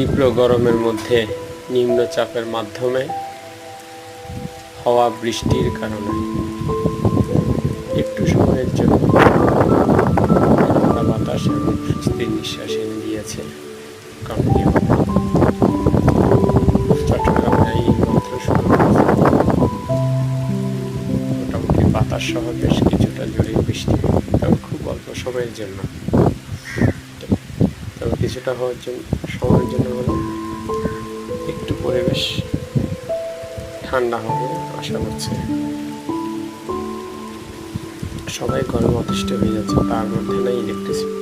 তীব্র গরমের মধ্যে নিম্নচাপের মাধ্যমে হওয়া বৃষ্টির কারণে একটু সময়ের জন্য ঠান্ডা বাতাস এবং স্বস্তির নিঃশ্বাস এনে দিয়েছে চট্টগ্রামে এই মাত্র শুরু হয়েছে। মোটামুটি বাতাস সহ বেশ কিছুটা জোরে বৃষ্টি, তবে খুব অল্প সময়ের জন্য, তবে কিছুটা সময়ের জন্য হলো একটু পরিবেশ ঠান্ডা হবে আশা করছে। সবাই গরমে অতিষ্ঠ হয়ে যাচ্ছে, তার মধ্যে নাই ইলেকট্রিসিটি।